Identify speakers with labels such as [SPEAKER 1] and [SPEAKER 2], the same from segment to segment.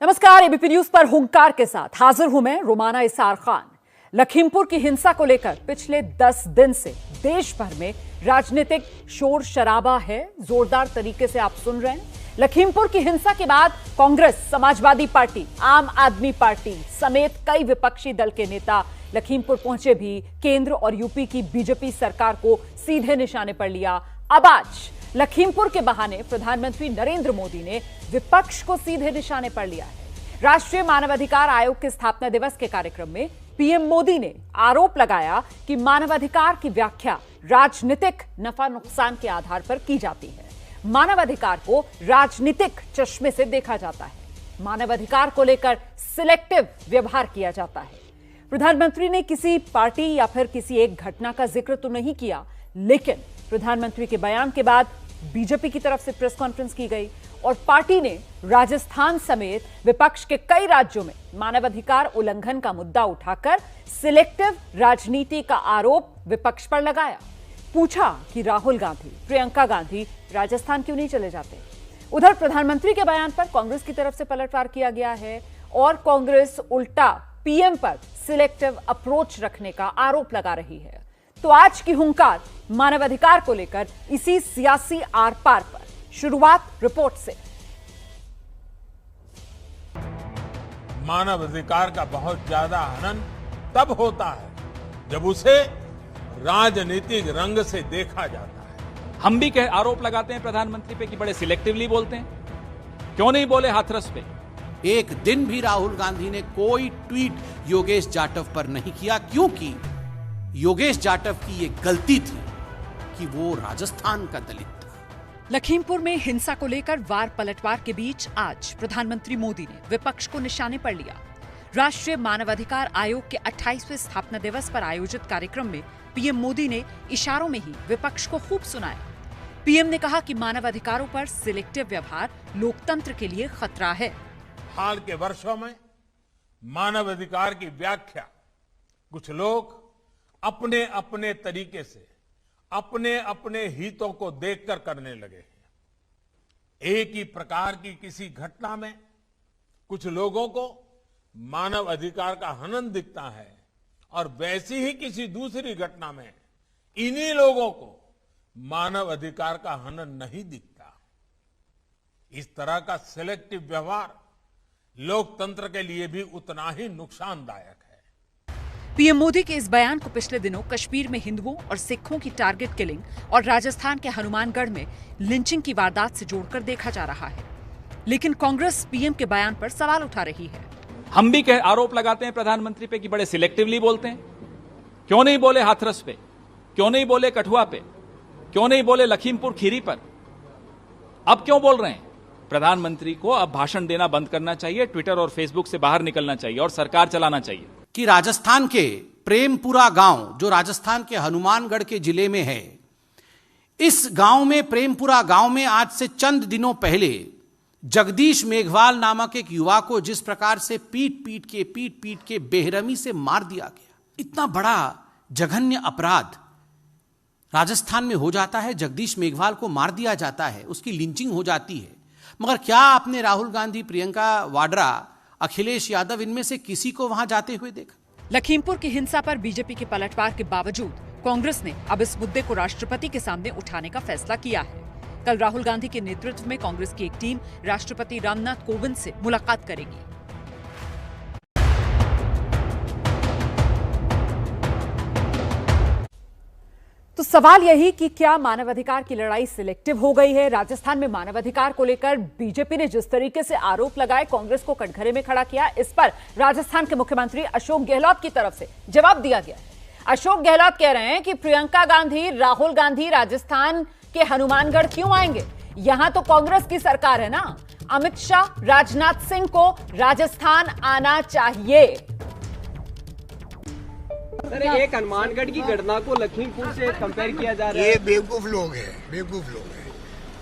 [SPEAKER 1] नमस्कार, ABP news पर हुंकार के साथ हाजिर हूं मैं रोमाना इसार खान। लखीमपुर की हिंसा को लेकर पिछले 10 दिन से देश भर में राजनीतिक शोर शराबा है। जोरदार तरीके से आप सुन रहे हैं। लखीमपुर की हिंसा के बाद कांग्रेस, समाजवादी पार्टी, आम आदमी पार्टी समेत कई विपक्षी दल के नेता लखीमपुर पहुंचे भी केंद्र और यूपी की बीजेपी सरकार को सीधे निशाने पर लिया। अब आज लखीमपुर के बहाने प्रधानमंत्री नरेंद्र मोदी ने विपक्ष को सीधे निशाने पर लिया है। राष्ट्रीय मानवाधिकार आयोग के स्थापना दिवस के कार्यक्रम में पीएम मोदी ने आरोप लगाया कि मानवाधिकार की व्याख्या राजनीतिक नफा नुकसान के आधार पर की जाती है। मानवाधिकार को राजनीतिक चश्मे से देखा जाता है। मानवाधिकार को लेकर सिलेक्टिव व्यवहार किया जाता है। प्रधानमंत्री ने किसी पार्टी या फिर किसी एक घटना का जिक्र तो नहीं किया, लेकिन प्रधानमंत्री के बयान के बाद बीजेपी की तरफ से प्रेस कॉन्फ्रेंस की गई और पार्टी ने राजस्थान समेत विपक्ष के कई राज्यों में मानवाधिकार उल्लंघन का मुद्दा उठाकर सिलेक्टिव राजनीति का आरोप विपक्ष पर लगाया। पूछा कि राहुल गांधी, प्रियंका गांधी राजस्थान क्यों नहीं चले जाते। उधर प्रधानमंत्री के बयान पर कांग्रेस की तरफ से पलटवार किया गया है और कांग्रेस उल्टा पीएम पर सिलेक्टिव अप्रोच रखने का आरोप लगा रही है। तो आज की हुंकार मानवाधिकार को लेकर इसी सियासी आर पार पर। शुरुआत रिपोर्ट से।
[SPEAKER 2] मानवाधिकार का बहुत ज्यादा हनन तब होता है जब उसे राजनीतिक रंग से देखा जाता है।
[SPEAKER 3] हम भी आरोप लगाते हैं प्रधानमंत्री पे कि बड़े सिलेक्टिवली बोलते हैं। क्यों नहीं बोले हाथरस पे?
[SPEAKER 4] एक दिन भी राहुल गांधी ने कोई ट्वीट योगेश जाटव पर नहीं किया, क्योंकि योगेश जाटव की यह गलती थी कि वो राजस्थान का दलित था।
[SPEAKER 1] लखीमपुर में हिंसा को लेकर वार पलटवार के बीच आज प्रधानमंत्री मोदी ने विपक्ष को निशाने पर लिया। राष्ट्रीय मानवाधिकार आयोग के 28वें स्थापना दिवस पर आयोजित कार्यक्रम में पीएम मोदी ने इशारों में ही विपक्ष को खूब सुनाया। पीएम ने कहा कि मानवाधिकारों पर सिलेक्टिव व्यवहार लोकतंत्र के लिए खतरा है।
[SPEAKER 2] हाल के वर्षों में मानवाधिकार की व्याख्या कुछ लोग अपने अपने तरीके से अपने अपने हितों को देखकर करने लगे हैं। एक ही प्रकार की किसी घटना में कुछ लोगों को मानव अधिकार का हनन दिखता है और वैसी ही किसी दूसरी घटना में इन्हीं लोगों को मानव अधिकार का हनन नहीं दिखता। इस तरह का सिलेक्टिव व्यवहार लोकतंत्र के लिए भी उतना ही नुकसानदायक है।
[SPEAKER 1] पीएम मोदी के इस बयान को पिछले दिनों कश्मीर में हिंदुओं और सिखों की टारगेट किलिंग और राजस्थान के हनुमानगढ़ में लिंचिंग की वारदात से जोड़कर देखा जा रहा है, लेकिन कांग्रेस पीएम के बयान पर सवाल उठा रही है।
[SPEAKER 3] हम भी आरोप लगाते हैं प्रधानमंत्री पे कि बड़े सिलेक्टिवली बोलते हैं। क्यों नहीं बोले हाथरस पे? क्यों नहीं बोले कठुआ पे? क्यों नहीं बोले लखीमपुर खीरी पर? अब क्यों बोल रहे हैं? प्रधानमंत्री को अब भाषण देना बंद करना चाहिए, ट्विटर और फेसबुक से बाहर निकलना चाहिए और सरकार चलाना चाहिए।
[SPEAKER 4] कि राजस्थान के प्रेमपुरा गांव, जो राजस्थान के हनुमानगढ़ के जिले में है, इस गांव में, प्रेमपुरा गांव में आज से चंद दिनों पहले जगदीश मेघवाल नामक एक युवा को जिस प्रकार से पीट पीट के बेरहमी से मार दिया गया, इतना बड़ा जघन्य अपराध राजस्थान में हो जाता है। जगदीश मेघवाल को मार दिया जाता है, उसकी लिंचिंग हो जाती है। मगर क्या आपने राहुल गांधी, प्रियंका वाड्रा, अखिलेश यादव, इनमें से किसी को वहां जाते हुए देखा?
[SPEAKER 1] लखीमपुर की हिंसा पर बीजेपी के पलटवार के बावजूद कांग्रेस ने अब इस मुद्दे को राष्ट्रपति के सामने उठाने का फैसला किया है। कल राहुल गांधी के नेतृत्व में कांग्रेस की एक टीम राष्ट्रपति रामनाथ कोविंद से मुलाकात करेगी। तो सवाल यही कि क्या मानवाधिकार की लड़ाई सिलेक्टिव हो गई है? राजस्थान में मानवाधिकार को लेकर बीजेपी ने जिस तरीके से आरोप लगाए, कांग्रेस को कटघरे में खड़ा किया, इस पर राजस्थान के मुख्यमंत्री अशोक गहलोत की तरफ से जवाब दिया गया है। अशोक गहलोत कह रहे हैं कि प्रियंका गांधी, राहुल गांधी राजस्थान के हनुमानगढ़ क्यों आएंगे? यहां तो कांग्रेस की सरकार है ना। अमित शाह, राजनाथ सिंह को राजस्थान आना चाहिए।
[SPEAKER 5] सर, एक हनुमानगढ़ की घटना को लखीमपुर से कंपेयर किया जा रहा है।
[SPEAKER 6] ये बेवकूफ लोग हैं, बेवकूफ लोग हैं।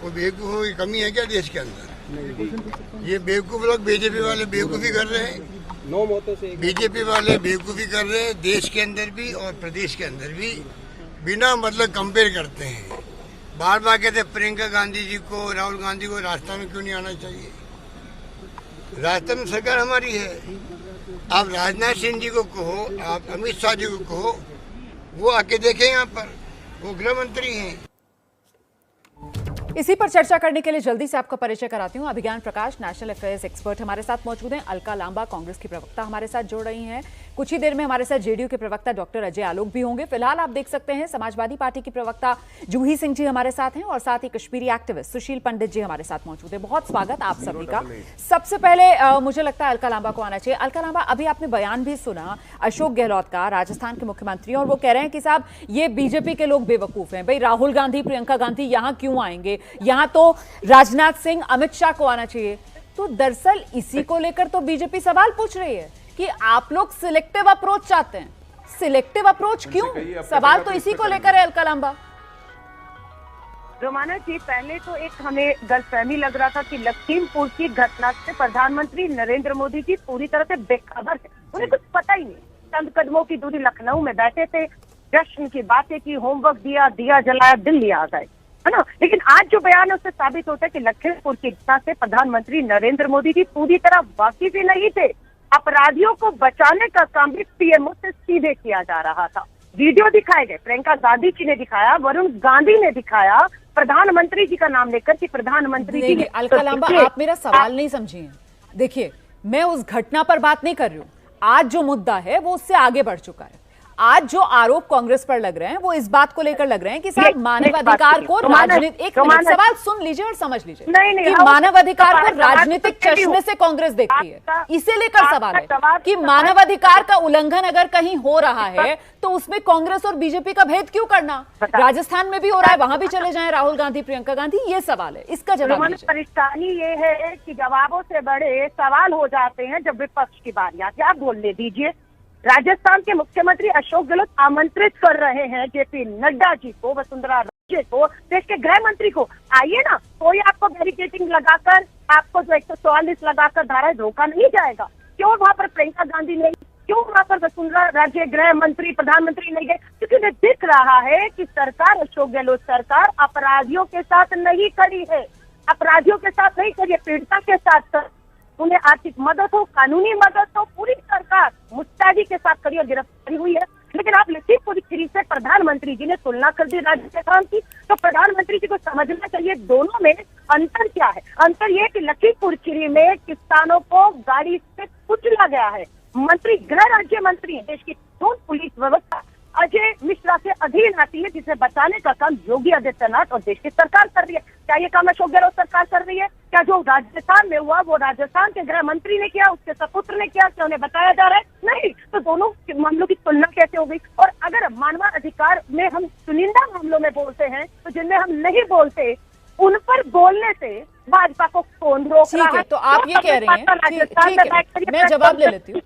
[SPEAKER 6] वो बेवकूफों की कमी है क्या देश के अंदर? ये बेवकूफ लोग, बीजेपी वाले बेवकूफी कर रहे हैं।
[SPEAKER 5] 9 मौतों से
[SPEAKER 6] बीजेपी वाले बेवकूफी कर रहे हैं, देश के अंदर भी और प्रदेश के अंदर भी बिना मतलब कंपेयर करते हैं। बार बार कहते प्रियंका गांधी जी को, राहुल गांधी को राजस्थान में क्यों नहीं आना चाहिए? राजस्थान में सरकार हमारी है। आप राजनाथ सिंह जी को कहो, आप अमित शाह जी को कहो, वो आके देखें यहाँ पर, वो गृह मंत्री हैं।
[SPEAKER 1] इसी पर चर्चा करने के लिए जल्दी से आपका परिचय कराती हूँ। अभिज्ञान प्रकाश नेशनल अफेयर्स एक्सपर्ट हमारे साथ मौजूद हैं। अलका लांबा कांग्रेस की प्रवक्ता हमारे साथ जुड़ रही हैं। कुछ ही देर में हमारे साथ जेडीयू के प्रवक्ता डॉक्टर अजय आलोक भी होंगे। फिलहाल आप देख सकते हैं समाजवादी पार्टी की प्रवक्ता जूही सिंह जी हमारे साथ हैं और साथ ही कश्मीरी एक्टिविस्ट सुशील पंडित जी हमारे साथ मौजूद है। बहुत स्वागत आप सभी का। सबसे पहले मुझे लगता है अलका लांबा को आना चाहिए। अलका लांबा, अभी आपने बयान भी सुना अशोक गहलोत का, राजस्थान के मुख्यमंत्री, और वो कह रहे हैं कि साहब ये बीजेपी के लोग बेवकूफ हैं। भाई राहुल गांधी, प्रियंका गांधी यहाँ क्यों आएंगे, यहाँ तो राजनाथ सिंह, अमित शाह को आना चाहिए। तो दरअसल इसी को लेकर तो बीजेपी सवाल पूछ रही है कि आप लोग सिलेक्टिव अप्रोच चाहते हैं। सिलेक्टिव अप्रोच क्यों? सवाल तो इसी को लेकर है अलका लांबा।
[SPEAKER 7] रोमाना जी, पहले तो एक हमें गलतफहमी लग रहा था कि लखीमपुर की घटना से प्रधानमंत्री नरेंद्र मोदी जी पूरी तरह से बेखबर है, उन्हें कुछ पता ही नहीं। चंद कदमों की दूरी लखनऊ में बैठे थे, जश्न की बातें की, होमवर्क दिया, दिया जलाया, दिल्ली आ गए, है ना। लेकिन आज जो बयान है उससे साबित होता है कि लखीमपुर की घटना से प्रधानमंत्री नरेंद्र मोदी जी पूरी तरह वाकिफ ही नहीं थे। अपराधियों को बचाने का काम भी पीएमओ से सीधे किया जा रहा था। वीडियो दिखाए गए, प्रियंका गांधी जी ने दिखाया, वरुण गांधी ने दिखाया, प्रधानमंत्री जी का नाम लेकर कि प्रधानमंत्री जी।
[SPEAKER 1] अलका लांबा, आप मेरा सवाल नहीं समझिए। देखिए, मैं उस घटना पर बात नहीं कर रही हूँ। आज जो मुद्दा है वो उससे आगे बढ़ चुका है। आज जो आरोप कांग्रेस पर लग रहे हैं वो इस बात को लेकर लग रहे हैं कि साहब मानवाधिकार को राजनीतिक, एक मिनट सवाल सुन लीजिए और समझ लीजिए कि मानवाधिकार को राजनीतिक चश्मे से कांग्रेस देखती है। इसे लेकर सवाल है कि मानवाधिकार का उल्लंघन अगर कहीं हो रहा है तो उसमें कांग्रेस और बीजेपी का भेद क्यों करना? राजस्थान में भी हो रहा है, वहां भी चले जाएं राहुल गांधी, प्रियंका गांधी। ये सवाल है, इसका जवाब दीजिए।
[SPEAKER 7] परेशानी ये है कि जवाबों से बड़े सवाल हो जाते हैं जब विपक्ष की बारी आती है। आप बोलने दीजिए। राजस्थान के मुख्यमंत्री अशोक गहलोत आमंत्रित कर रहे हैं जेपी नड्डा जी को, वसुंधरा राजे को, देश के गृह मंत्री को, आइए ना। कोई आपको बैरिकेडिंग लगाकर, आपको जो 144 लगाकर धारा रोका नहीं जाएगा। क्यों वहां पर प्रियंका गांधी नहीं, क्यों वहां पर वसुंधरा राजे, गृह मंत्री, प्रधानमंत्री नहीं गए? क्योंकि उन्हें दिख रहा है कि सरकार, अशोक गहलोत सरकार अपराधियों के साथ नहीं खड़ी है, अपराधियों के साथ नहीं खड़ी है, पीड़िता के साथ। उन्हें आर्थिक मदद हो, कानूनी मदद हो, पूरी सरकार मुस्तैदी के साथ खड़ी और गिरफ्तारी हुई है। लेकिन आप लखीमपुर खीरी से प्रधानमंत्री जी ने तुलना कर दी राजस्थान की, तो प्रधानमंत्री जी को समझना चाहिए दोनों में अंतर क्या है। अंतर यह कि लखीमपुर खीरी में किसानों को गाड़ी से कुचला गया है। मंत्री, गृह राज्य मंत्री, देश की पुलिस व्यवस्था अजय मिश्रा के अधीन आती है, जिसे बचाने का काम योगी आदित्यनाथ और देश की सरकार कर रही है। क्या ये काम अशोक गहलोत सरकार कर रही है? क्या जो राजस्थान में हुआ वो राजस्थान के गृह मंत्री ने किया, उसके सपुत्र ने किया? क्या उन्हें बताया जा रहा है? नहीं। तो दोनों मामलों की तुलना कैसे हो गई? और अगर मानवाधिकार में हम चुनिंदा मामलों में बोलते हैं तो जिनमें हम नहीं बोलते उन पर बोलने से भाजपा को कौन रोक रहा है?
[SPEAKER 1] तो आप ये कह रहे हैं, ठीक है, मैं जवाब ले लेती हूँ,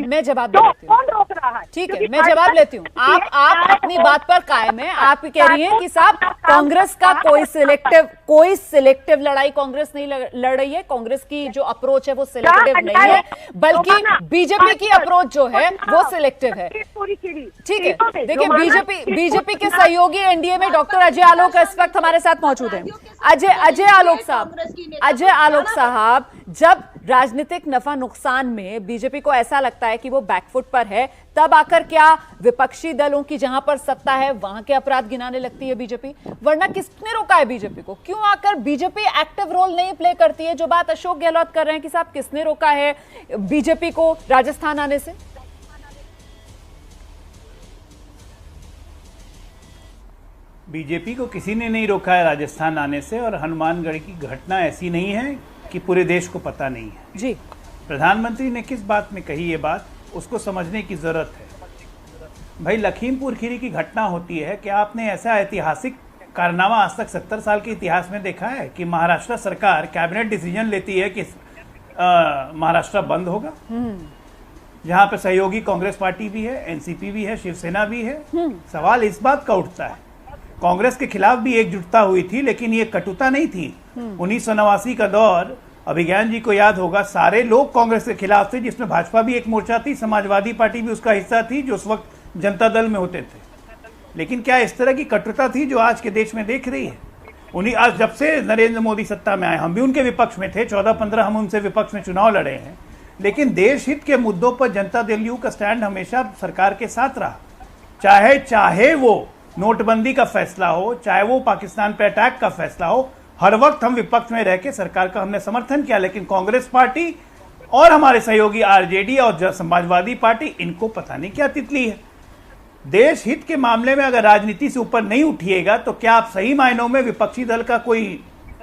[SPEAKER 1] मैं जवाब ले लेती हूँ,
[SPEAKER 7] कौन रोक रहा है?
[SPEAKER 1] ठीक है, मैं जवाब लेती हूँ। आप अपनी बात पर कायम है। आप कह रही हैं कि साहब कांग्रेस का कोई सिलेक्टिव लड़ाई कांग्रेस नहीं लड़ रही है। कांग्रेस की जो अप्रोच है वो सिलेक्टिव नहीं है, बल्कि बीजेपी की अप्रोच जो है वो सिलेक्टिव है। ठीक है, देखिए, बीजेपी के सहयोगी एनडीए में डॉक्टर अजय आलोक इस वक्त हमारे साथ मौजूद हैं। अजय आलोक साहब, जब राजनीतिक नफा नुकसान में बीजेपी को ऐसा लगता है कि वो बैकफुट पर है, तब आकर क्या विपक्षी दलों की जहां पर सत्ता है वहां के अपराध गिनाने लगती है बीजेपी? वरना किसने रोका है बीजेपी को? क्यों आकर बीजेपी एक्टिव रोल नहीं प्ले करती है? जो बात अशोक गहलोत कर रहे हैं कि साहब किसने रोका है बीजेपी को राजस्थान आने से?
[SPEAKER 8] बीजेपी को किसी ने नहीं रोका है राजस्थान आने से, और हनुमानगढ़ की घटना ऐसी नहीं है कि पूरे देश को पता नहीं है।
[SPEAKER 1] जी,
[SPEAKER 8] प्रधानमंत्री ने किस बात में कही ये बात, उसको समझने की जरूरत है। भाई, लखीमपुर खीरी की घटना होती है, क्या आपने ऐसा ऐतिहासिक कारनामा आज तक 70 साल के इतिहास में देखा है कि महाराष्ट्र सरकार कैबिनेट डिसीजन लेती है कि महाराष्ट्र बंद होगा, जहां पे सहयोगी कांग्रेस पार्टी भी है, एनसीपी भी है, शिवसेना भी है? सवाल इस बात का उठता है, कांग्रेस के खिलाफ भी एकजुटता हुई थी, लेकिन ये कटुता नहीं थी। 1989 का दौर, अभिज्ञान जी को याद होगा, सारे लोग कांग्रेस के खिलाफ थे, जिसमें भाजपा भी एक मोर्चा थी, समाजवादी पार्टी भी उसका हिस्सा थी, जो उस वक्त जनता दल में होते थे। लेकिन क्या इस तरह की कटुता थी जो आज के देश में देख रही है? उन्हीं आज जब से नरेंद्र मोदी सत्ता में आए, हम भी उनके विपक्ष में थे, 14-15 हम उनसे विपक्ष में चुनाव लड़े हैं, लेकिन देश हित के मुद्दों पर जनता दल यू का स्टैंड हमेशा सरकार के साथ रहा। चाहे वो नोटबंदी का फैसला हो, चाहे वो पाकिस्तान पे अटैक का फैसला हो, हर वक्त हम विपक्ष में रह के सरकार का हमने समर्थन किया। लेकिन कांग्रेस पार्टी और हमारे सहयोगी आरजेडी और समाजवादी पार्टी, इनको पता नहीं क्या तितली है। देश हित के मामले में अगर राजनीति से ऊपर नहीं उठिएगा तो क्या आप सही मायनों में विपक्षी दल का कोई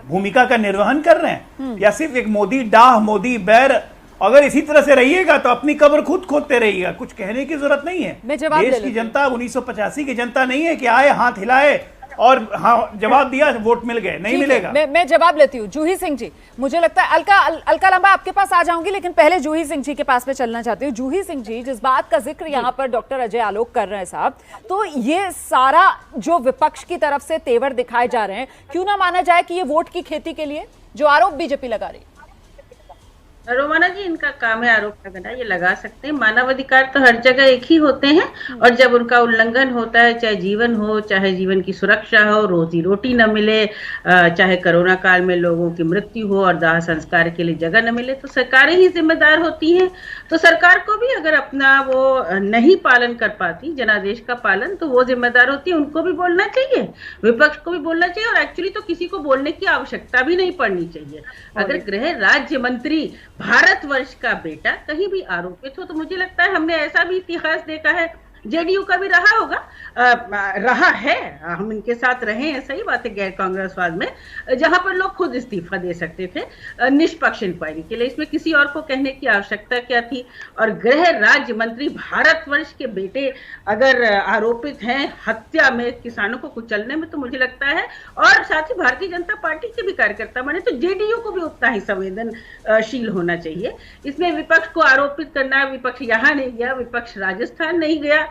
[SPEAKER 8] भूमिका का निर्वहन कर रहे हैं, या सिर्फ एक मोदी डाह मोदी बैर? अगर इसी तरह से रहिएगा तो अपनी कब्र खुद खोदते रहिएगा, कुछ कहने की जरूरत नहीं है। देश की जनता 1985 की जनता नहीं है कि आए हाथ हिलाए और हाँ जवाब दिया वोट मिल गए, नहीं मिलेगा।
[SPEAKER 1] मैं जवाब लेती हूँ। जूही सिंह जी, मुझे लगता है अलका लंबा आपके पास आ जाऊंगी, लेकिन पहले जूही सिंह जी के पास में चलना चाहती हूँ। जूही सिंह जी, जिस बात का जिक्र यहाँ पर डॉक्टर अजय आलोक कर रहे हैं साहब, तो ये सारा जो विपक्ष की तरफ से तेवर दिखाए जा रहे हैं, क्यों ना माना जाए कि ये वोट की खेती के लिए जो आरोप बीजेपी लगा रही है?
[SPEAKER 9] रोमाना जी, इनका काम है आरोप लगाना, ये लगा सकते हैं। मानवाधिकार तो हर जगह एक ही होते हैं, और जब उनका उल्लंघन होता है, चाहे जीवन हो, चाहे जीवन की सुरक्षा हो, रोजी रोटी न मिले, चाहे कोरोना काल में लोगों की मृत्यु हो और दाह संस्कार के लिए जगह न मिले, तो सरकारें ही जिम्मेदार होती हैं। तो सरकार को भी अगर अपना वो नहीं पालन कर पाती, जनादेश का पालन, तो वो जिम्मेदार होती है। उनको भी बोलना चाहिए, विपक्ष को भी बोलना चाहिए, और एक्चुअली तो किसी को बोलने की आवश्यकता भी नहीं पड़नी चाहिए। अगर गृह राज्य मंत्री भारतवर्ष का बेटा कहीं भी आरोपित हो, तो मुझे लगता है हमने ऐसा भी इतिहास देखा है, जेडीयू का भी रहा होगा, रहा है, हम इनके साथ रहे हैं, सही बात है, गैर कांग्रेसवाद में, जहां पर लोग खुद इस्तीफा दे सकते थे निष्पक्ष इंक्वायरी के लिए, इसमें किसी और को कहने की आवश्यकता क्या थी। और गृह राज्य मंत्री भारतवर्ष के बेटे अगर आरोपित हैं हत्या में, किसानों को कुचलने में, तो मुझे लगता है, और साथ ही भारतीय जनता पार्टी के भी कार्यकर्ता माने तो जेडीयू को भी उतना ही संवेदनशील होना चाहिए। इसमें विपक्ष को आरोपित करना, विपक्ष यहां नहीं गया, विपक्ष राजस्थान नहीं गया,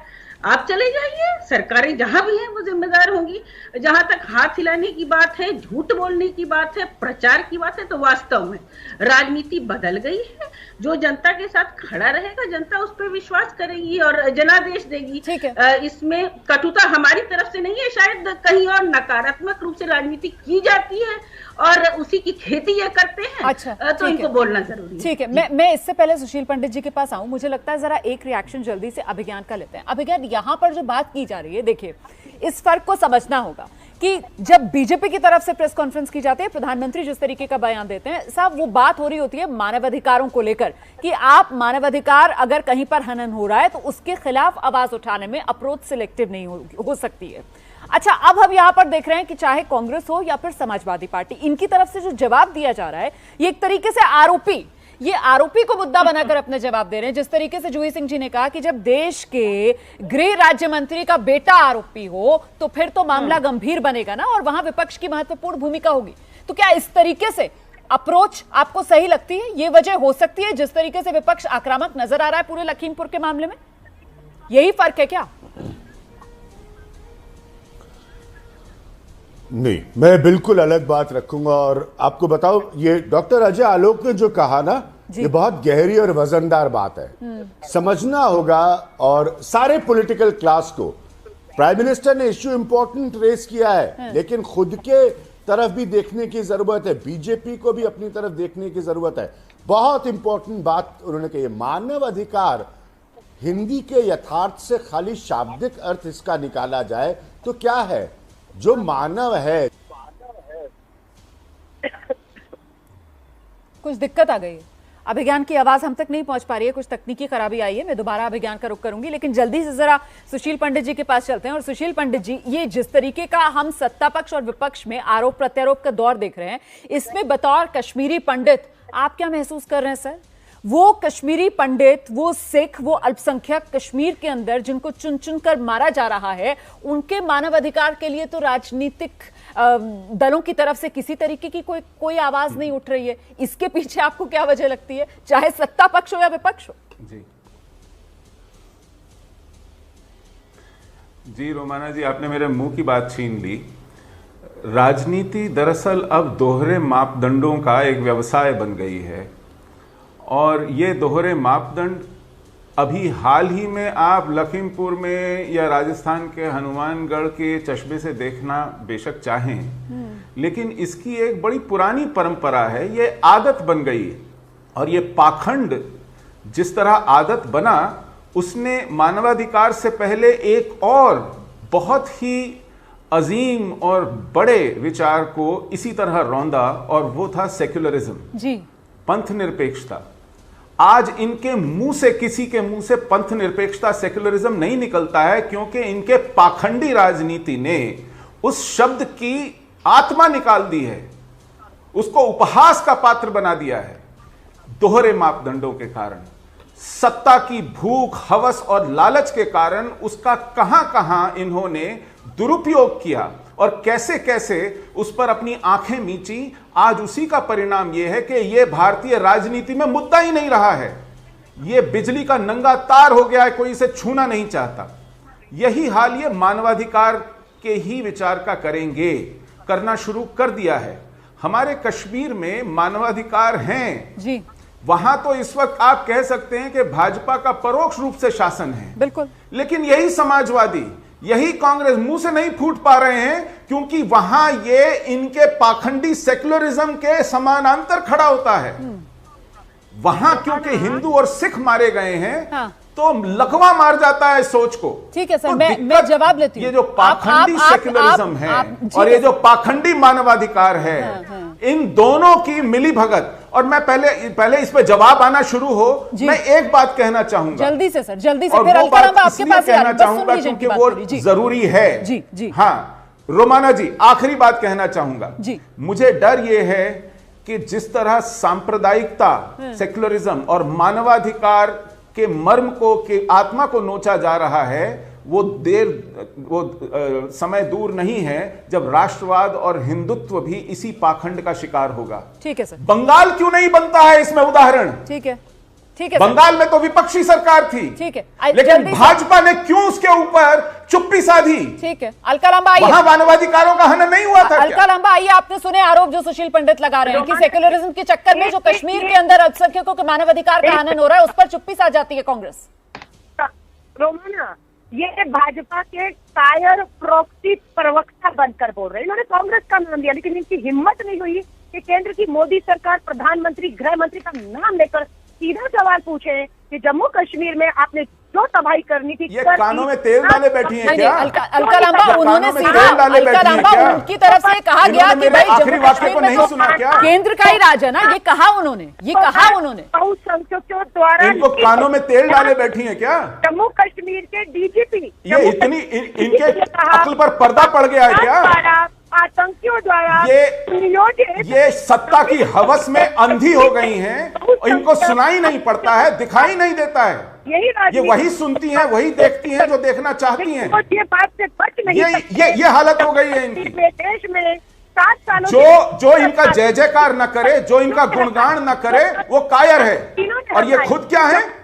[SPEAKER 9] आप चले जाइए, सरकारें जहां भी हैं वो जिम्मेदार होंगी। जहां तक हाथ हिलाने की बात है, झूठ बोलने की बात है, प्रचार की बात है, तो वास्तव में राजनीति बदल गई है। जो जनता के साथ खड़ा रहेगा, जनता उस पर विश्वास करेगी और जनादेश देगी। इसमें कटुता हमारी तरफ से नहीं है, शायद कहीं और नकारात्मक रूप से राजनीति की जाती है और उसी की खेती ये करते हैं। अच्छा, तो इनको बोलना जरूरी है।
[SPEAKER 1] ठीक है, मैं इससे पहले सुशील पंडित जी के पास आऊं, मुझे लगता है जरा एक रिएक्शन जल्दी से अभिज्ञान का लेते हैं। अभिज्ञान, यहाँ पर जो बात की जा रही है, देखिए इस फर्क को समझना होगा कि जब बीजेपी की तरफ से प्रेस कॉन्फ्रेंस की जाती है, प्रधानमंत्री जिस तरीके का बयान देते हैं साहब, वो बात हो रही होती है मानवाधिकारों को लेकर कि आप मानवाधिकार अगर कहीं पर हनन हो रहा है तो उसके खिलाफ आवाज उठाने में अप्रोच सिलेक्टिव नहीं हो सकती है। अच्छा, अब हम यहां पर देख रहे हैं कि चाहे कांग्रेस हो या फिर समाजवादी पार्टी, इनकी तरफ से जो जवाब दिया जा रहा है, ये एक तरीके से आरोपी को मुद्दा बनाकर अपने जवाब दे रहे हैं। जिस तरीके से जूही सिंह जी ने कहा कि जब देश के गृह राज्य मंत्री का बेटा आरोपी हो तो फिर तो मामला गंभीर बनेगा ना, और वहां विपक्ष की महत्वपूर्ण भूमिका होगी। तो क्या इस तरीके से अप्रोच आपको सही लगती है? ये वजह हो सकती है जिस तरीके से विपक्ष आक्रामक नजर आ रहा है पूरे लखीमपुर के मामले में, यही फर्क है क्या?
[SPEAKER 10] नहीं, मैं बिल्कुल अलग बात रखूंगा। और आपको बताओ, ये डॉक्टर अजय आलोक ने जो कहा ना, ये बहुत गहरी और वजनदार बात है, समझना होगा। और सारे पॉलिटिकल क्लास को, प्राइम मिनिस्टर ने इश्यू इंपॉर्टेंट रेस किया है, लेकिन खुद के तरफ भी देखने की जरूरत है, बीजेपी को भी अपनी तरफ देखने की जरूरत है। बहुत इंपॉर्टेंट बात उन्होंने कही, मानव अधिकार हिंदी के यथार्थ से खाली शाब्दिक अर्थ इसका निकाला जाए तो क्या है? जो मानव है।
[SPEAKER 1] कुछ दिक्कत आ गई है, अभिज्ञान की आवाज हम तक नहीं पहुंच पा रही है, कुछ तकनीकी खराबी आई है। मैं दोबारा अभिज्ञान का रुख करूंगी, लेकिन जल्दी से जरा सुशील पंडित जी के पास चलते हैं। और सुशील पंडित जी, ये जिस तरीके का हम सत्ता पक्ष और विपक्ष में आरोप प्रत्यारोप का दौर देख रहे हैं, इसमें बतौर कश्मीरी पंडित आप क्या महसूस कर रहे हैं सर? वो कश्मीरी पंडित, वो सिख, वो अल्पसंख्यक कश्मीर के अंदर जिनको चुन चुन कर मारा जा रहा है, उनके मानवाधिकार के लिए तो राजनीतिक दलों की तरफ से किसी तरीके की कोई आवाज नहीं उठ रही है। इसके पीछे आपको क्या वजह लगती है, चाहे सत्ता पक्ष हो या विपक्ष हो?
[SPEAKER 11] जी रोमाना जी, आपने मेरे मुंह की बात छीन ली। राजनीति दरअसल अब दोहरे मापदंडों का एक व्यवसाय बन गई है, और ये दोहरे मापदंड अभी हाल ही में आप लखीमपुर में या राजस्थान के हनुमानगढ़ के चश्मे से देखना बेशक चाहें, लेकिन इसकी एक बड़ी पुरानी परंपरा है, ये आदत बन गई है। और ये पाखंड जिस तरह आदत बना, उसने मानवाधिकार से पहले एक और बहुत ही अजीम और बड़े विचार को इसी तरह रौंदा, और वो था सेक्युलरिज्म जी, पंथ निरपेक्षता। आज इनके मुंह से, किसी के मुंह से पंथ निरपेक्षता, सेक्युलरिज्म नहीं निकलता है, क्योंकि इनके पाखंडी राजनीति ने उस शब्द की आत्मा निकाल दी है, उसको उपहास का पात्र बना दिया है। दोहरे मापदंडों के कारण, सत्ता की भूख, हवस और लालच के कारण उसका कहां कहां इन्होंने दुरुपयोग किया और कैसे कैसे उस पर अपनी आंखें मींची। आज उसी का परिणाम यह है कि यह भारतीय राजनीति में मुद्दा ही नहीं रहा है, यह बिजली का नंगा तार हो गया है, कोई इसे छूना नहीं चाहता। यही हाल ये मानवाधिकार के ही विचार का करेंगे, करना शुरू कर दिया है। हमारे कश्मीर में मानवाधिकार हैं जी, वहां तो इस वक्त आप कह सकते हैं कि भाजपा का परोक्ष रूप से शासन है, बिल्कुल, लेकिन यही समाजवादी, यही कांग्रेस मुंह से नहीं फूट पा रहे हैं, क्योंकि वहां ये इनके पाखंडी सेक्युलरिज्म के समानांतर खड़ा होता है। वहां क्योंकि हिंदू और सिख मारे गए हैं, हाँ, तो लकवा मार जाता है सोच को। ठीक है सर, तो मैं जवाब लेती हूं। ये जो पाखंडी सेक्युलरिज्म है और ये जो पाखंडी मानवाधिकार है, इन दोनों की मिली भगत, और मैं पहले इस पे जवाब आना शुरू हो, मैं एक बात कहना चाहूंगा जल्दी से सर, जल्दी से, फिर अलकरम आपके पास कहना चाहूंगा क्योंकि वो जरूरी है। जी जी हाँ, रोमाना जी, आखिरी बात कहना चाहूंगा जी। मुझे डर ये है कि जिस तरह सांप्रदायिकता, सेक्युलरिज्म और मानवाधिकार के मर्म को, के आत्मा को नोचा जा रहा है, वो समय दूर नहीं है जब राष्ट्रवाद और हिंदुत्व भी इसी पाखंड का शिकार होगा। ठीक है सर। बंगाल क्यों नहीं बनता है इसमें उदाहरण? ठीक है, ठीक है। बंगाल में तो विपक्षी सरकार थी, ठीक है, लेकिन भाजपा ने क्यों उसके ऊपर चुप्पी साधी? ठीक है, अलका लांबा आइए। वहां मानवाधिकारों का हनन नहीं हुआ था? अलका लांबा आइए, आपने सुने आरोप जो सुशील पंडित लगा रहे हैं कि सेक्युलरिज्म के चक्कर में जो कश्मीर के अंदर अल्पसंख्यकों के मानवाधिकार का हनन हो रहा है, उस पर चुप्पी साध जाती है कांग्रेस।
[SPEAKER 7] रोमाना, ये भाजपा के कायर प्रॉक्सी प्रवक्ता बनकर बोल रहे हैं। इन्होंने कांग्रेस का नाम लिया, लेकिन इनकी हिम्मत नहीं हुई कि केंद्र की मोदी सरकार, प्रधानमंत्री, गृह मंत्री का नाम लेकर सीधा सवाल पूछे कि जम्मू कश्मीर में आपने जो तबाही करनी थी, ये कानों में तेल डाले बैठी हैं क्या?
[SPEAKER 1] अलका लांबा, उन्होंने सीधा अलका लांबा उनकी तरफ से कहा गया कि भाई जम्मू कश्मीर में तो केंद्र का ही राज है ना, ये कहा उन्होंने, ये कहा उन्होंने।
[SPEAKER 7] बहुसंख्यकों द्वारा
[SPEAKER 11] इनको कानों में तेल डाले बैठी हैं क्या?
[SPEAKER 7] जम्मू कश्मीर के डीजीपी,
[SPEAKER 11] ये इतनी इनके अक्ल पर पर्दा पड़ गया है क्या?
[SPEAKER 7] आतंकियों द्वारा
[SPEAKER 11] ये सत्ता की हवस में अंधी हो गई हैं, इनको सुनाई नहीं पड़ता है, दिखाई नहीं देता है, ये वही सुनती हैं, वही देखती हैं जो देखना चाहती हैं।
[SPEAKER 7] ये बात से बच नहीं,
[SPEAKER 11] ये हालत हो गई है इनकी।
[SPEAKER 7] देश में 7 सालों
[SPEAKER 11] जो इनका जय जयकार न करे, जो इनका गुणगान न करे, वो कायर है, और ये खुद क्या है?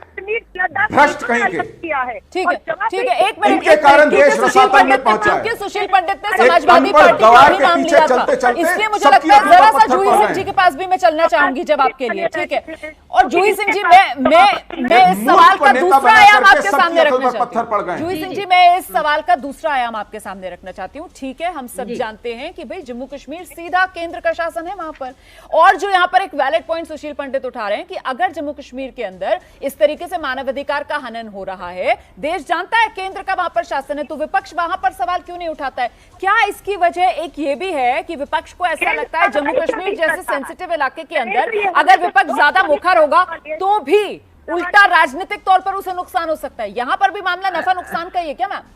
[SPEAKER 11] भ्रष्ट कहीं के।
[SPEAKER 1] ठीक है, ठीक है, एक मिनट।
[SPEAKER 11] इनके कारण देश रसातल में पहुंचा है।
[SPEAKER 1] सुशील पंडित ने समाजवादी पार्टी का भी नाम लिया था, इसलिए मुझे लगता है जरा सा जूही सिंह जी के पास भी मैं चलना चाहूंगी जवाब के लिए। ठीक है, और जूही सिंह जी, मैं इस सवाल का दूसरा आयाम आपके सामने रखना चाहती हूँ। जूही सिंह जी, मैं इस सवाल का दूसरा आयाम आपके सामने रखना चाहती हूँ। ठीक है, हम सब जानते हैं कि भाई जम्मू कश्मीर सीधा केंद्र का शासन है वहां पर, और जो यहाँ पर एक वैलिड पॉइंट सुशील पंडित उठा रहे हैं कि अगर जम्मू कश्मीर के अंदर इस तरीके से मानवाधिकार का हनन हो रहा है, देश जानता है केंद्र का वहां पर शासन है, तो विपक्ष वहां पर सवाल क्यों नहीं उठाता है? क्या इसकी वजह एक ये भी है कि विपक्ष को ऐसा लगता है जम्मू कश्मीर जैसे सेंसिटिव इलाके के अंदर अगर विपक्ष ज्यादा मुखर होगा तो भी उल्टा राजनीतिक तौर पर उसे नुकसान हो सकता है? यहां पर भी मामला नफा नुकसान का ही है क्या मैम?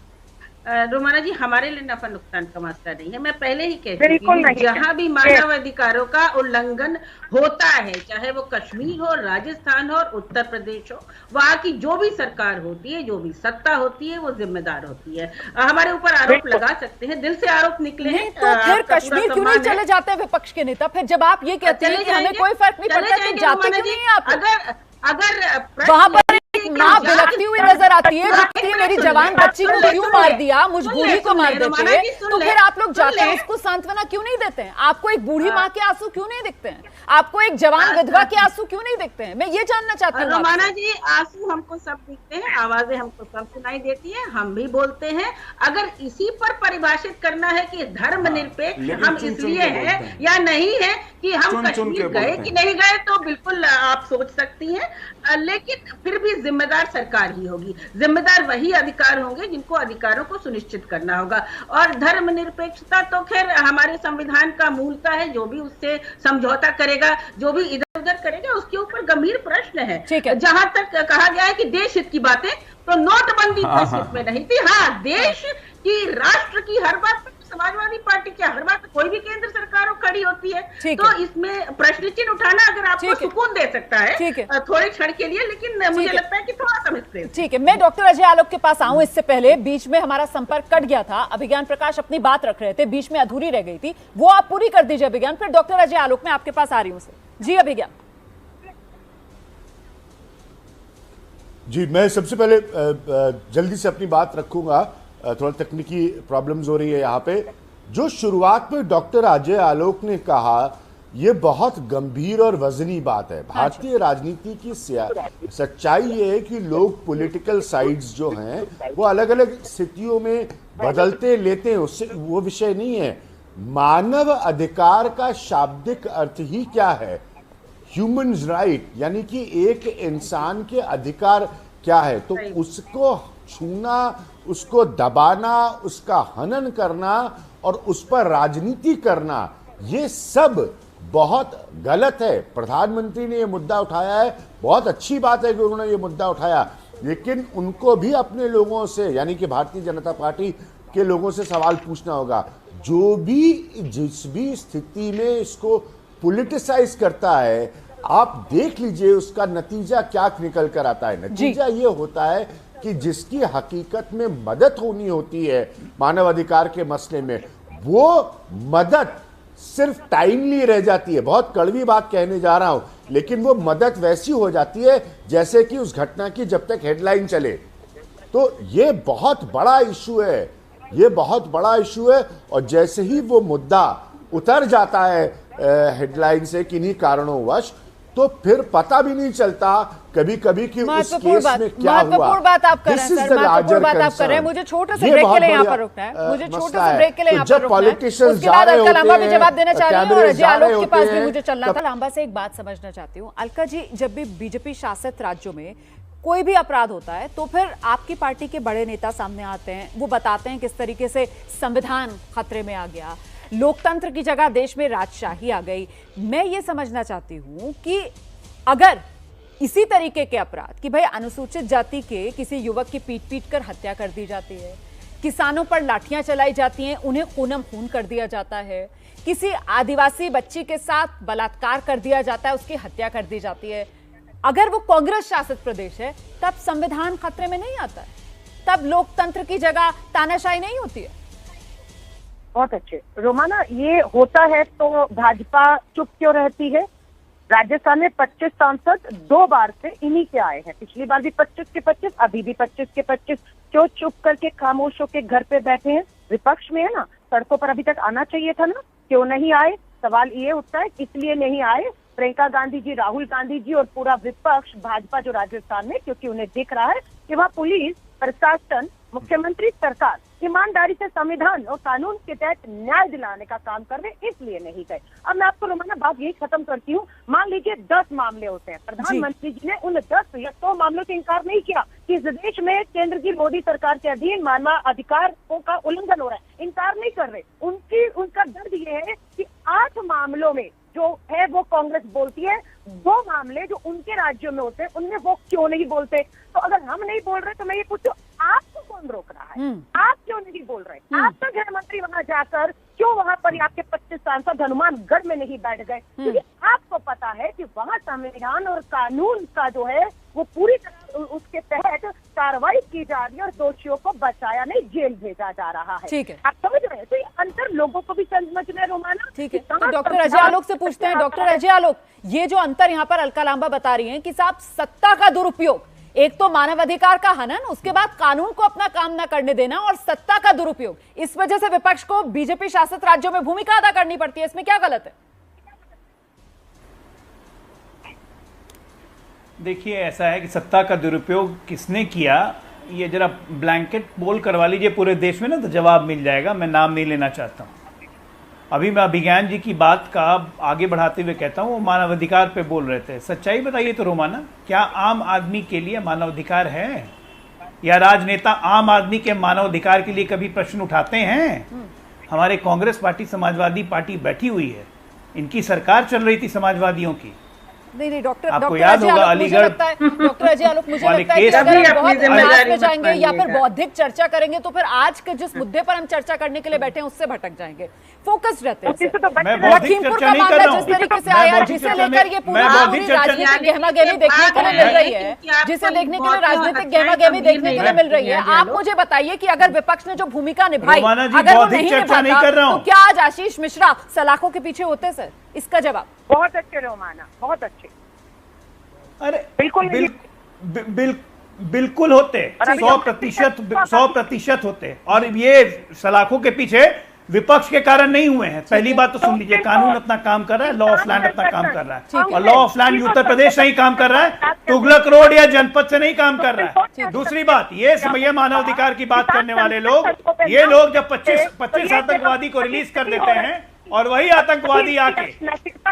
[SPEAKER 9] रोमाना जी, हमारे लिए नफा नुकसान का मसला नहीं है। मैं पहले ही कहती हूँ, जहां भी मानवाधिकारों का उल्लंघन होता है, चाहे वो कश्मीर हो, राजस्थान हो, उत्तर प्रदेश हो, वहां की जो भी सरकार होती है, जो भी सत्ता होती है, वो जिम्मेदार होती है। हमारे ऊपर आरोप लगा सकते हैं, दिल से आरोप निकले हैं,
[SPEAKER 1] तो फिर कश्मीर क्यों नहीं चले जाते हैं विपक्ष के नेता? फिर जब आप ये कहते हैं कि हमें कोई फर्क नहीं पड़ता, तो जाते क्यों नहीं आप?
[SPEAKER 9] अगर
[SPEAKER 1] वहां पर मां बिलखती हुई नजर आती है, मेरी जवान बच्ची को क्यों मार दिया, मुझ बूढ़ी को मार देते, तो फिर आप लोग जाकर उसको सांत्वना क्यों नहीं देते हैं? आपको एक बूढ़ी माँ के आंसू क्यों नहीं दिखते हैं? आपको एक जवान विधवा के आंसू क्यों नहीं दिखते हैं? मैं ये जानना चाहती हूँ।
[SPEAKER 9] रोमाना जी, आंसू हमको सब दिखते हैं, आवाजें हमको सब सुनाई देती है, हम भी बोलते हैं। अगर इसी पर परिभाषित करना है कि धर्मनिरपेक्ष हम इसलिए हैं या नहीं है कि हम कश्मीर गए कि नहीं गए, तो बिल्कुल आप सोच सकती हैं, लेकिन फिर भी जिम्मेदार सरकार ही होगी, जिम्मेदार वही अधिकार होंगे जिनको अधिकारों को सुनिश्चित करना होगा। और धर्मनिरपेक्षता तो खैर हमारे संविधान का मूलता है, जो भी उससे समझौता करेगा, जो भी इधर उधर करेगा, उसके ऊपर गंभीर प्रश्न है। जहां तक कहा गया है कि देश हित की बातें, तो नोटबंदी देश हित में नहीं थी। हाँ, देश की, राष्ट्र की हर बात पर समाजवादी पार्टी की हर बात कोई भी केंद्र सरकार खड़ी होती है, तो इसमें प्रश्न चिन्ह उठाना अगर आपको सुकून दे सकता है थोड़े क्षण के लिए, लेकिन मुझे लगता है कि थोड़ा समझते।
[SPEAKER 1] ठीक है, मैं डॉक्टर अजय आलोक के पास आऊं, इससे पहले बीच में हमारा संपर्क कट गया था, अभिज्ञान प्रकाश अपनी बात रख रहे थे, बीच में अधूरी रह गई थी, वो आप पूरी कर दीजिए अभिज्ञान, फिर डॉक्टर अजय आलोक मैं आपके पास आ रही हूँ। जी अभिज्ञान।
[SPEAKER 10] जी, मैं सबसे पहले जल्दी से अपनी बात रखूंगा, थोड़ा तकनीकी प्रॉब्लम्स हो रही है यहाँ पे। जो शुरुआत में डॉक्टर अजय आलोक ने कहा, ये बहुत गंभीर और वजनी बात है। भारतीय राजनीति की सच्चाई ये है कि लोग पॉलिटिकल साइड्स जो हैं वो अलग अलग स्थितियों में बदलते लेते हैं, उससे वो विषय नहीं है। मानव अधिकार का शाब्दिक अर्थ ही क्या है? ह्यूमन राइट, यानी कि एक इंसान के अधिकार क्या है, तो उसको छूना, उसको दबाना, उसका हनन करना और उस पर राजनीति करना, ये सब बहुत गलत है। प्रधानमंत्री ने ये मुद्दा उठाया है, बहुत अच्छी बात है कि उन्होंने ये मुद्दा उठाया, लेकिन उनको भी अपने लोगों से, यानी कि भारतीय जनता पार्टी के लोगों से सवाल पूछना होगा। जो भी जिस भी स्थिति में इसको पॉलिटिसाइज करता है, आप देख लीजिए उसका नतीजा क्या निकल कर आता है। नतीजा ये होता है कि जिसकी हकीकत में मदद होनी होती है मानवाधिकार के मसले में, वो मदद सिर्फ टाइमली रह जाती है। बहुत कड़वी बात कहने जा रहा हूं, लेकिन वो मदद वैसी हो जाती है जैसे कि उस घटना की जब तक हेडलाइन चले। तो ये बहुत बड़ा इशू है, ये बहुत बड़ा इशू है। और जैसे ही वो मुद्दा उतर जाता है हेडलाइन से किन्हीं कारणों वश, तो फिर पता भी नहीं चलता कभी कभी कि उस केस में क्या हुआ।
[SPEAKER 1] महत्वपूर्ण बात आप कर रहे हैं सर, महत्वपूर्ण बात आप कर रहे हैं। मुझे छोटे से ब्रेक के लिए यहाँ पर रुकना है, मुझे छोटे से ब्रेक के लिए यहाँ पर रुकना है। उसके बाद अलका लांबा भी जवाब देना चाह रही हूँ और अजय आलोक के पास भी मुझे चलना था। लांबा से एक बात समझना चाहती हूँ, अलका जी, जब भी बीजेपी शासित राज्यों में कोई भी अपराध होता है तो फिर आपकी पार्टी के बड़े नेता सामने आते हैं, वो बताते हैं किस तरीके से संविधान खतरे में आ गया, लोकतंत्र की जगह देश में राजशाही आ गई। मैं ये समझना चाहती हूं कि अगर इसी तरीके के अपराध कि भाई अनुसूचित जाति के किसी युवक की पीट कर हत्या कर दी जाती है, किसानों पर लाठियां चलाई जाती हैं, उन्हें खूनम खून कर दिया जाता है, किसी आदिवासी बच्ची के साथ बलात्कार कर दिया जाता है, उसकी हत्या कर दी जाती है, अगर वो कांग्रेस शासित प्रदेश है, तब संविधान खतरे में नहीं आता है, तब लोकतंत्र की जगह तानाशाही नहीं होती है।
[SPEAKER 7] बहुत अच्छे रोमाना, ये होता है तो भाजपा चुप क्यों रहती है? राजस्थान में 25 सांसद 2 बार से इन्हीं के आए हैं, पिछली बार भी 25 के 25, अभी भी 25 के 25। क्यों चुप करके खामोश होकर घर पे बैठे हैं? विपक्ष में है ना, सड़कों पर अभी तक आना चाहिए था ना, क्यों नहीं आए? सवाल ये उठता है इसलिए नहीं आए प्रियंका गांधी जी, राहुल गांधी जी और पूरा विपक्ष भाजपा जो राजस्थान में, क्योंकि उन्हें दिख रहा है कि वहाँ पुलिस प्रशासन, मुख्यमंत्री, सरकार ईमानदारी से संविधान और कानून के तहत न्याय दिलाने का काम कर रहे, इसलिए नहीं गए। अब मैं आपको रोमाना बात यही खत्म करती हूँ। मान लीजिए 10 मामले होते हैं, प्रधानमंत्री जी ने उन 10 या 100 मामलों से इंकार नहीं किया कि इस देश में केंद्र की मोदी सरकार के अधीन मानवाधिकारों का उल्लंघन हो रहा है, इंकार नहीं कर रहे। उनका दर्द ये है कि 8 मामलों में जो है वो कांग्रेस बोलती है, 2 मामले जो उनके राज्यों में होते हैं उनमें वो क्यों नहीं बोलते? तो अगर हम नहीं बोल रहे तो मैं ये पूछूं, आपको कौन रोक रहा है? आप क्यों नहीं बोल रहे? आपका गृह मंत्री वहां जाकर क्यों वहां पर आपके 25 सांसद हनुमानगढ़ में नहीं बैठ गए? क्योंकि आपको पता है कि वहां संविधान और कानून का जो है वो पूरी तरह उसके तहत कार्रवाई की जा रही है और दोषियों को बचाया नहीं, जेल भेजा जा रहा है।
[SPEAKER 1] ठीक है,
[SPEAKER 7] आप समझ रहे हैं? तो ये अंतर लोगों को भी समझ में रोमाना।
[SPEAKER 1] ठीक है, तो डॉक्टर अजय आलोक से पूछते हैं। डॉक्टर अजय आलोक, ये जो अंतर यहाँ पर अलका लांबा बता रही हैं कि साहब सत्ता का दुरुपयोग, एक तो मानवाधिकार का हनन, उसके बाद कानून को अपना काम ना करने देना और सत्ता का दुरुपयोग। इस वजह से विपक्ष को बीजेपी शासित राज्यों में भूमिका अदा करनी पड़ती है। इसमें क्या गलत है?
[SPEAKER 8] देखिए, ऐसा है कि सत्ता का दुरुपयोग किसने किया, ये जरा ब्लैंकेट बोल करवा लीजिए पूरे देश में ना, तो जवाब मिल जाएगा। मैं नाम नहीं लेना चाहता हूं। अभी मैं अभिज्ञान जी की बात का आगे बढ़ाते हुए कहता हूं, वो मानवाधिकार पे बोल रहे थे। सच्चाई बताइए तो रोमाना, क्या आम आदमी के लिए मानवाधिकार है? या राजनेता आम आदमी के मानवाधिकार के लिए कभी प्रश्न उठाते हैं? हमारे कांग्रेस पार्टी, समाजवादी पार्टी बैठी हुई है, इनकी सरकार चल रही थी समाजवादियों की।
[SPEAKER 1] नहीं डॉक्टर,
[SPEAKER 8] आपको याद होगा अलीगढ़
[SPEAKER 1] डॉक्टर अजय आलोक, मुझे लगता है कि अगर हम बहुत इतिहास में जाएंगे या फिर बौद्धिक चर्चा करेंगे तो फिर आज के जिस मुद्दे पर हम चर्चा करने के लिए बैठे हैं उससे भटक जाएंगे। फोकस रहते हैं। लखीमपुर का मामला जिस तरीके से आया, जिसे लेकर ये पूरी राजनीतिक गहमागहमी देखने के लिए मिल रही है, जिसे देखने के लिए राजनीतिक गहमागहमी देखने के लिए मिल रही है, आप मुझे बताइए कि अगर विपक्ष ने जो भूमिका निभाई, अगर वो नहीं निभाता तो क्या आज आशीष मिश्रा सलाखों के पीछे होते? सर, इसका जवाब।
[SPEAKER 7] बहुत अच्छे रोमाना, बहुत अच्छे।
[SPEAKER 8] अरे बिल्कुल होते, 100% होते। और ये सलाखों के पीछे विपक्ष के कारण नहीं हुए हैं। पहली बात तो सुन लीजिए, कानून अपना काम कर रहा है, लॉ ऑफ लैंड अपना काम कर रहा है, और law of land Uttar Pradesh नहीं काम कर रहा है, तुगलक रोड या जनपद से नहीं काम कर रहा है। दूसरी बात, ये मानवाधिकार की बात करने वाले लोग, ये लोग जब 25 आतंकवादी को रिलीज कर देते हैं और वही आतंकवादी आके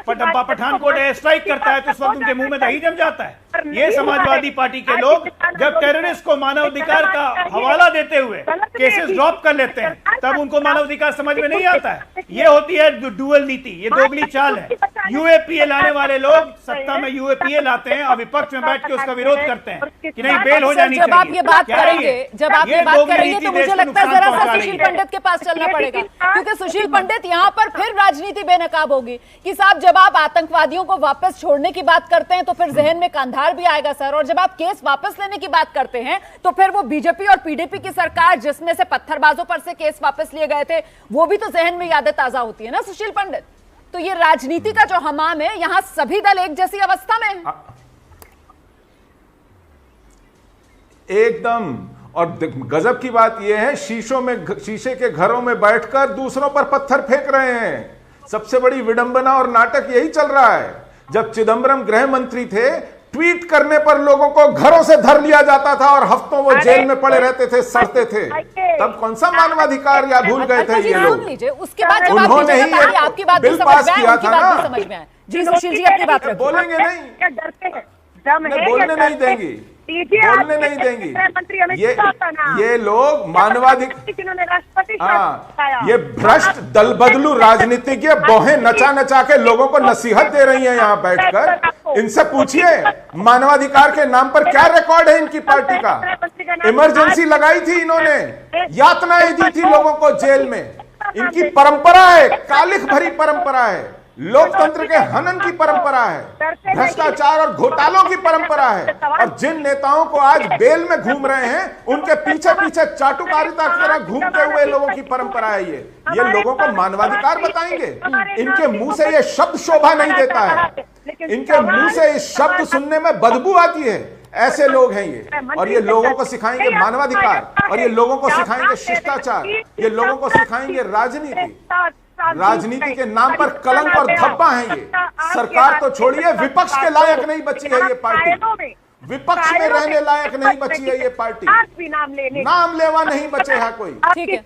[SPEAKER 8] पठानकोट एयर स्ट्राइक करता है तो उस वक्त उनके मुंह में दही जम जाता है। ये समाजवादी पार्टी के लोग जब टेररिस्ट को मानवाधिकार का हवाला देते हुए केसेस ड्रॉप कर लेते हैं तब उनको मानवाधिकार समझ में नहीं आता है। ये होती है डुअल नीति, ये दोगली चाल है। यूएपीए लाने वाले लोग सत्ता में यूएपीए लाते हैं और विपक्ष में बैठ के उसका विरोध करते हैं कि नहीं बेल हो जानी चाहिए।
[SPEAKER 1] जब आप ये बात करेंगे तो मुझे लगता है जरा सा सुशील पंडित के पास चलना पड़ेगा, क्योंकि सुशील पंडित यहाँ पर फिर राजनीति बेनकाब होगी कि साहब जब आप आतंकवादियों को वापस छोड़ने की बात करते हैं तो फिर जहन में कंधार भी आएगा सर, और जब आप केस वापस लेने की बात करते हैं तो फिर वो बीजेपी और पीडीपी की सरकार जिसमें से पत्थरबाजों पर से केस वापस लिए गए थे वो भी तो जहन में यादें ताजा होती है ना सुशील पंडित। तो ये राजनीति का जो हमाम है, यहां सभी दल एक जैसी अवस्था में है
[SPEAKER 11] एकदम। और गजब की बात यह है, शीशे के घरों में बैठकर दूसरों पर पत्थर फेंक रहे हैं। सबसे बड़ी विडंबना और नाटक यही चल रहा है। जब चिदंबरम गृह मंत्री थे, ट्वीट करने पर लोगों को घरों से धर लिया जाता था और हफ्तों वो जेल में पड़े रहते थे, सड़ते थे। तब कौन सा मानवाधिकार या भूल गए थे ये लोग?
[SPEAKER 1] उसके बाद
[SPEAKER 11] उन्होंने ही
[SPEAKER 1] आपकी बात
[SPEAKER 11] बिल पास किया था ना।
[SPEAKER 1] जी सुशील जी अपनी बात
[SPEAKER 11] बोलेंगे नहीं, बोलने नहीं देंगी, बोलने नहीं देंगी। ये लोग ये भ्रष्ट दल बदलू राजनीतिज्ञ बौहें नचा नचा के लोगों को नसीहत दे रही हैं यहाँ बैठकर। इनसे पूछिए मानवाधिकार के नाम पर क्या रिकॉर्ड है इनकी पार्टी का। इमरजेंसी लगाई थी इन्होंने, यातनाएं दी थी लोगों को जेल में। इनकी परंपरा है, कालिख भरी परंपरा है, लोकतंत्र के हनन की परंपरा है, भ्रष्टाचार और घोटालों की परंपरा है। और जिन नेताओं को आज बेल में घूम रहे हैं उनके पीछे पीछे चाटुकारिता की तरह घूमते हुए लोगों की परंपरा है। ये लोगों को मानवाधिकार बताएंगे? इनके मुंह से ये शब्द शोभा नहीं देता है, इनके मुंह से ये शब्द सुनने में बदबू आती है। ऐसे लोग हैं ये, और ये लोगों को सिखाएंगे मानवाधिकार, और ये लोगों को सिखाएंगे शिष्टाचार, ये लोगों को सिखाएंगे राजनीति के नाम पर कलंक और धब्बा है ये। सरकार तो छोड़िए, विपक्ष के लायक नहीं बची है ये पार्टी, विपक्ष में रहने लायक नहीं बची है ये पार्टी। नाम लेवा नहीं बचे है कोई,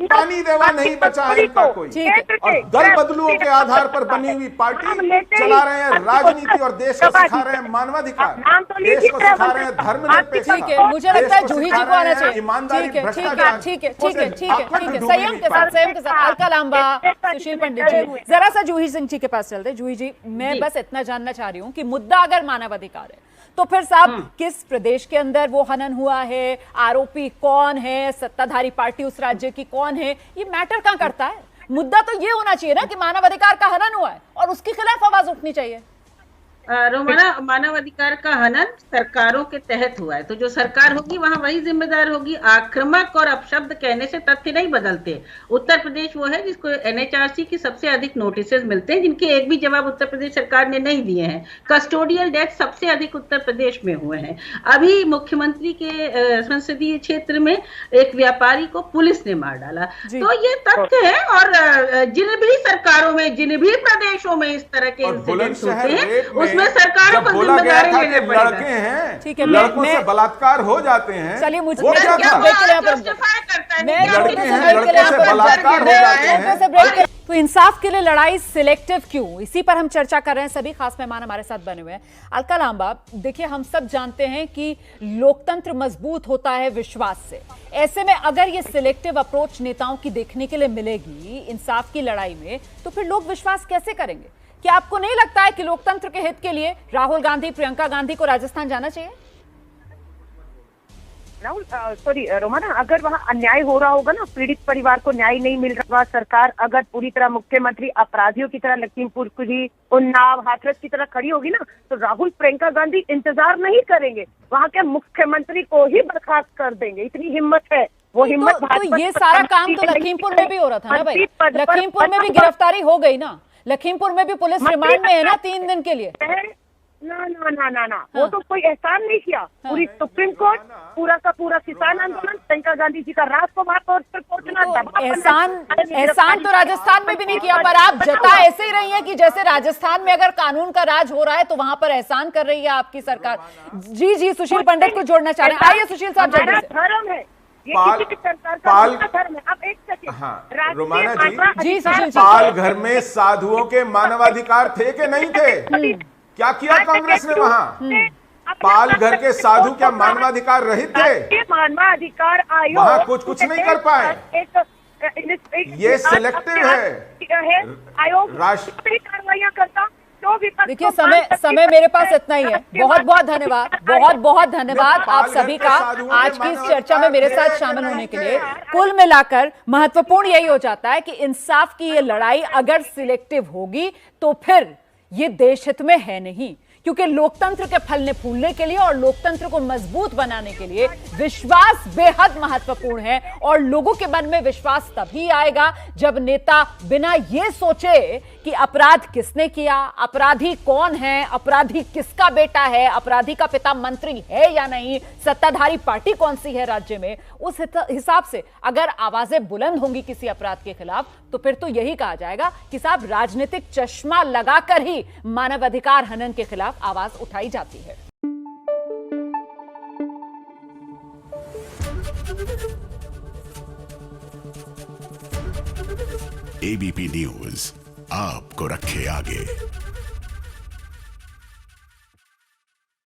[SPEAKER 11] पानी देवा नहीं बचा है इनका कोई। और दल बदलुओं के आधार पर बनी हुई पार्टी चला रहे हैं राजनीति और देश को सिखा रहे हैं मानवाधिकार, देश को सिखा रहे हैं धर्मनिरपेक्षता।
[SPEAKER 1] मुझे लगता है जूही जी को आना चाहिए। ईमानदारी, भ्रष्टाचार। ठीक है, संयम के साथ अलका लांबा, सुशील पंडित जी, जरा सा जूही सिंह जी के पास चलते। जूही जी, मैं बस इतना जानना चाह रही हूँ कि मुद्दा अगर मानवाधिकार है तो फिर साहब किस प्रदेश के अंदर वो हनन हुआ है, आरोपी कौन है, सत्ताधारी पार्टी उस राज्य की कौन है, ये मैटर कहां करता है? मुद्दा तो ये होना चाहिए ना कि मानवाधिकार का हनन हुआ है और उसके खिलाफ आवाज उठनी चाहिए।
[SPEAKER 9] रोमाना, मानवाधिकार का हनन सरकारों के तहत हुआ है, तो जो सरकार होगी वहां वही जिम्मेदार होगी। आक्रामक और अपशब्द कहने से तथ्य नहीं बदलते। उत्तर प्रदेश वो है जिसको एनएचआरसी की सबसे अधिक नोटिसेस मिलते हैं, जिनके एक भी जवाब उत्तर प्रदेश सरकार ने नहीं दिए हैं। कस्टोडियल डेथ सबसे अधिक उत्तर प्रदेश में हुए हैं। अभी मुख्यमंत्री के संसदीय क्षेत्र में एक व्यापारी को पुलिस ने मार डाला। तो ये तथ्य है, और जिन भी सरकारों में, जिन भी प्रदेशों में इस तरह के इंसिडेंट्स होते हैं, उसमें सरकारों को जिम्मेदारी लेने पड़ेगा।
[SPEAKER 11] लड़के हैं,
[SPEAKER 1] ठीक है,
[SPEAKER 11] लड़कों से बलात्कार हो जाते हैं।
[SPEAKER 1] चलिए, मुझे
[SPEAKER 11] वो क्या था?
[SPEAKER 9] जस्टिफाई करता है,
[SPEAKER 11] लड़के हैं, लड़कों से बलात्कार हो जाते हैं।
[SPEAKER 1] तो इंसाफ के लिए लड़ाई सिलेक्टिव क्यों, इसी पर हम चर्चा कर रहे हैं। सभी खास मेहमान हमारे साथ बने हुए हैं। अलका लांबा, देखिए हम सब जानते हैं कि लोकतंत्र मजबूत होता है विश्वास से। ऐसे में अगर ये सिलेक्टिव अप्रोच नेताओं की देखने के लिए मिलेगी इंसाफ की लड़ाई में, तो फिर लोग विश्वास कैसे करेंगे? क्या आपको नहीं लगता है कि लोकतंत्र के हित के लिए राहुल गांधी, प्रियंका गांधी को राजस्थान जाना चाहिए?
[SPEAKER 7] राहुल, सॉरी रोमाना, अगर वहाँ अन्याय हो रहा होगा ना, पीड़ित परिवार को न्याय नहीं मिल रहा, सरकार अगर पूरी तरह मुख्यमंत्री अपराधियों की तरह लखीमपुर खीरी, उन्नाव, हाथरस की तरह खड़ी होगी ना, तो राहुल, प्रियंका गांधी इंतजार नहीं करेंगे, वहाँ के मुख्यमंत्री को ही बर्खास्त कर देंगे। इतनी हिम्मत है, वो हिम्मत।
[SPEAKER 1] तो ये सारा काम तो लखीमपुर में भी हो रहा था ना भाई, लखीमपुर में भी गिरफ्तारी हो गई ना, लखीमपुर में भी पुलिस रिमांड में है ना 3 दिन के लिए।
[SPEAKER 7] ना ना ना ना ना, वो तो कोई एहसान नहीं किया। पूरी सुप्रीम कोर्ट, पूरा का पूरा किसान आंदोलन, प्रियंका गांधी जी का रात को वहां पर पहुंचना,
[SPEAKER 1] एहसान तो राजस्थान में भी नहीं किया, पर आप जता ऐसे ही रही है कि जैसे राजस्थान में अगर कानून का राज हो रहा है तो वहां पर एहसान कर रही है आपकी सरकार। जी जी, सुशील पंडित को जोड़ना चाह रहे हैं, आइए सुशील साहब जल्दी से।
[SPEAKER 7] धर्म है अब एक सेकंड,
[SPEAKER 11] रोमाना जी,
[SPEAKER 1] सुशील
[SPEAKER 11] पाल घर में साधुओं के मानवाधिकार थे कि नहीं थे? क्या किया कांग्रेस ने वहाँ? पाल घर के साधु क्या मानवाधिकार रहित थे?
[SPEAKER 7] मानवाधिकार आयोग
[SPEAKER 11] वहाँ कुछ नहीं कर पाए। ये सिलेक्टिव है।
[SPEAKER 7] आयोग राष्ट्रीय कार्रवाइयां करता।
[SPEAKER 1] देखिए, समय मेरे पास इतना ही है। बहुत बहुत धन्यवाद, बहुत बहुत धन्यवाद आप सभी का आज की इस चर्चा में मेरे साथ शामिल होने के लिए। कुल मिलाकर महत्वपूर्ण यही हो जाता है कि इंसाफ की ये लड़ाई अगर सिलेक्टिव होगी तो फिर ये देश हित में है नहीं, क्योंकि लोकतंत्र के फलने फूलने के लिए और लोकतंत्र को मजबूत बनाने के लिए विश्वास बेहद महत्वपूर्ण है। और लोगों के मन में विश्वास तभी आएगा जब नेता बिना ये सोचे कि अपराध किसने किया, अपराधी कौन है, अपराधी किसका बेटा है, अपराधी का पिता मंत्री है या नहीं, सत्ताधारी पार्टी कौन सी है राज्य में, उस हिसाब से अगर आवाजें बुलंद होंगी किसी अपराध के खिलाफ, तो फिर तो यही कहा जाएगा कि साहब राजनीतिक चश्मा लगाकर ही मानवाधिकार हनन के खिलाफ आवाज उठाई जाती है।
[SPEAKER 12] एबीपी न्यूज आपको रखे आगे।